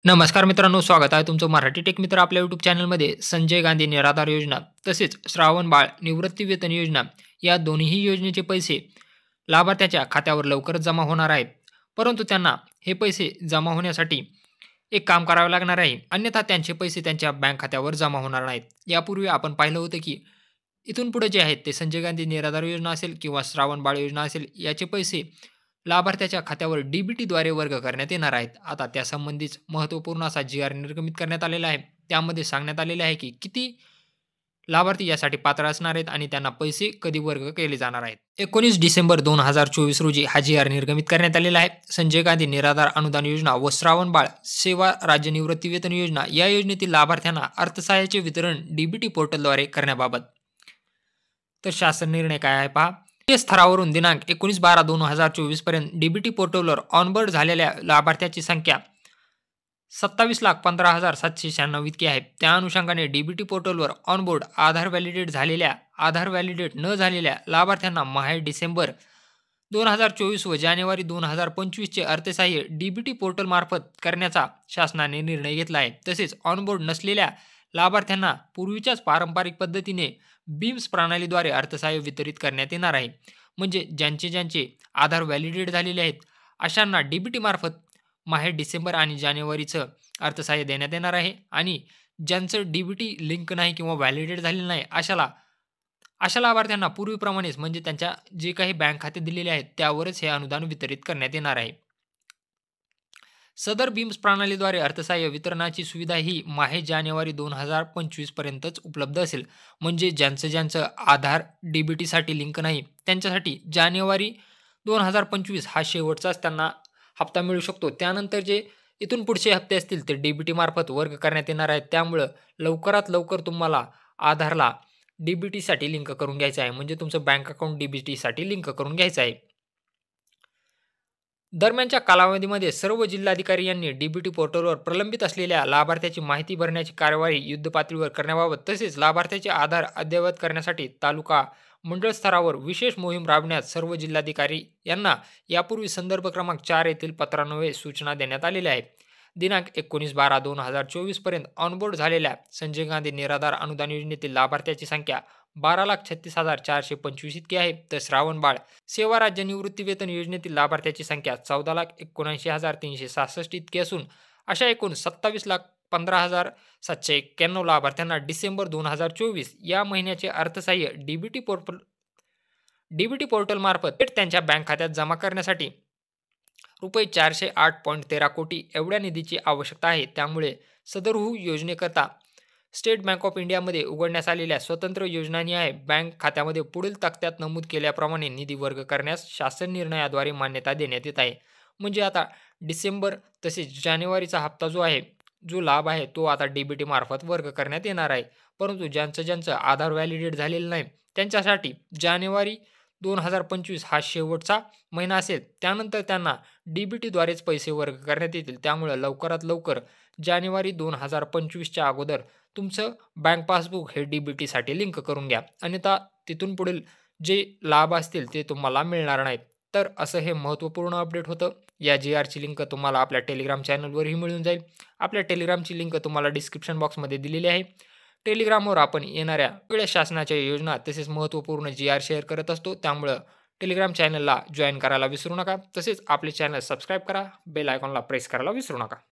नमस्कार मित्रांनो, स्वागत आहे तुमचं मराठी टेक मित्र आपल्या यूट्यूब चॅनलमध्ये. संजय गांधी निराधार योजना तसेच श्रावण बाळ निवृत्ती वेतन योजना या दोन्ही योजनेचे पैसे लाभार्थ्याच्या खात्यावर लवकरच जमा होणार आहेत. परंतु त्यांना हे पैसे जमा होण्यासाठी एक काम करावे लागणार आहे. अन्यथा त्यांचे पैसे त्यांच्या बँक खात्यावर जमा होणार नाहीत. यापूर्वी आपण पाहिलं होतं की इथून पुढे जे आहेत ते संजय गांधी निराधार योजना असेल किंवा श्रावण बाळ योजना असेल, याचे पैसे लाभार्थ्याच्या खात्यावर डीबीटीद्वारे वर्ग करण्यात येणार आहेत. आता त्यासंबंधीच महत्त्वपूर्ण असा जी-आर निर्गमित करण्यात आलेला आहे. त्यामध्ये सांगण्यात आलेले आहे की किती लाभार्थी यासाठी पात्र असणार आहेत आणि त्यांना पैसे कधी वर्ग केले जाणार आहेत. 19 डिसेंबर 2024 रोजी हा जी-आर निर्गमित करण्यात आलेला आहे. संजय गांधी निराधार अनुदान योजना व श्रावण बाळ सेवा राज्य निवृत्ती वेतन योजना या योजनेतील लाभार्थ्यांना अर्थसहाय्याचे वितरण डीबीटी पोर्टलद्वारे करण्याबाबत. तर शासन निर्णय काय आहे पहा. या स्तरावरून दिनांक 19/12/2024 पर्यंत डीबीटी पोर्टलवर ऑनबोर्ड झालेल्या लाभार्थ्याची संख्या 27,15,796 इतकी आहे. त्या अनुषंगाने डीबीटी पोर्टलवर ऑनबोर्ड आधार व्हॅलिडेट न झालेल्या लाभार्थ्यांना माहे डिसेंबर 2024 व जानेवारी 2025 चे अर्थसहाय्य डीबीटी पोर्टल मार्फत करण्याचा शासनाने निर्णय घेतला आहे. तसेच ऑनबोर्ड नसलेल्या लाभार्थ्यांना पूर्वीच्याच पारंपरिक पद्धतीने बीम्स प्रणालीद्वारे अर्थसहाय्य वितरित करण्यात येणार आहे. म्हणजे ज्यांचे आधार व्हॅलिडेट झालेले आहेत अशांना डीबीटी मार्फत माहे डिसेंबर आणि जानेवारीचं अर्थसहाय्य देण्यात येणार आहे. आणि ज्यांचं डीबीटी लिंक नाही किंवा व्हॅलिडेट झालेलं नाही अशा लाभार्थ्यांना पूर्वीप्रमाणेच म्हणजे त्यांच्या जे काही बँक खाते दिलेले आहेत त्यावरच हे अनुदान वितरित करण्यात येणार आहे. सदर बीम्स प्रणालीद्वारे अर्थसहाय्य वितरणाची सुविधा ही माहे जानेवारी 2025 पर्यंतच उपलब्ध असेल. म्हणजे ज्यांचं आधार डीबीटीसाठी लिंक नाही त्यांच्यासाठी जानेवारी 2025 हा शेवटचाच त्यांना हप्ता मिळू शकतो. त्यानंतर जे इथून पुढचे हप्ते असतील ते डीबीटी मार्फत वर्ग करण्यात येणार आहेत. त्यामुळं लवकरात लवकर तुम्हाला आधारला डीबीटीसाठी लिंक करून घ्यायचं आहे. म्हणजे तुमचं बँक अकाउंट डीबीटीसाठी लिंक करून घ्यायचं आहे. दरम्यानच्या कालावधीमध्ये सर्व जिल्हाधिकारी यांनी डीबीटी पोर्टलवर प्रलंबित असलेल्या लाभार्थ्याची माहिती भरण्याची कार्यवाही युद्धपातळीवर करण्याबाबत तसेच लाभार्थ्याचे आधार अद्ययावत करण्यासाठी तालुका मंडळ स्तरावर विशेष मोहीम राबवण्यास सर्व जिल्हाधिकारी यांना यापूर्वी संदर्भ क्रमांक 4 येथील पत्रान्वये सूचना देण्यात आलेल्या आहेत. दिनांक 19/12/2024 पर्यंत ऑनबोर्ड झालेल्या संजय गांधी निराधार अनुदान योजनेतील लाभार्थ्याची संख्या 12,36,425 इतकी आहे. तर श्रावण बाळ सेवा राज्य निवृत्ती वेतन योजनेतील लाभार्थ्याची संख्या 14,79,366 इतकी असून अशा एकूण 27,15,791 लाभार्थ्यांना डिसेंबर 2024 या महिन्याचे अर्थसहाय्य डीबीटी पोर्टल मार्फत थेट त्यांच्या बँक खात्यात जमा करण्यासाठी रुपये 408.13 कोटी एवढ्या निधीची आवश्यकता आहे. त्यामुळे सदरहू योजनेकरता स्टेट बँक ऑफ इंडियामध्ये उघडण्यास आलेल्या स्वतंत्र योजनानिहाय बँक खात्यामध्ये पुढील तक्त्यात नमूद केल्याप्रमाणे निधी वर्ग करण्यास शासन निर्णयाद्वारे मान्यता देण्यात येत आहे. म्हणजे आता डिसेंबर तसेच जानेवारीचा हप्ता जो आहे, जो लाभ आहे तो आता डीबीटी मार्फत वर्ग करण्यात येणार आहे. परंतु ज्यांचं आधार व्हॅलिडेट झालेलं नाही त्यांच्यासाठी जानेवारी 2025 हा शेवटचा महिना असेल. त्यानंतर त्यांना डीबीटीद्वारेच पैसे वर्ग करण्यात येतील. त्यामुळे लवकरात लवकर जानेवारी 2025च्या अगोदर तुमचं बँक पासबुक हे डीबीटीसाठी लिंक करून घ्या. अन्यथा तिथून पुढील जे लाभ असतील ते तुम्हाला मिळणार नाहीत. तर असं हे महत्त्वपूर्ण अपडेट होतं. या जी-आरची लिंक तुम्हाला आपल्या टेलिग्राम चॅनलवरही मिळून जाईल. आपल्या टेलिग्रामची लिंक तुम्हाला डिस्क्रिप्शन बॉक्समध्ये दिलेली आहे. टेलिग्रामवर आपण येणाऱ्या वेगळ्या शासनाच्या योजना तसेच महत्त्वपूर्ण जी-आर शेअर करत असतो. त्यामुळं टेलिग्राम चॅनलला जॉईन करायला विसरू नका. तसेच आपले चॅनल सबस्क्राईब करा. बेल आयकॉनला प्रेस करायला विसरू नका.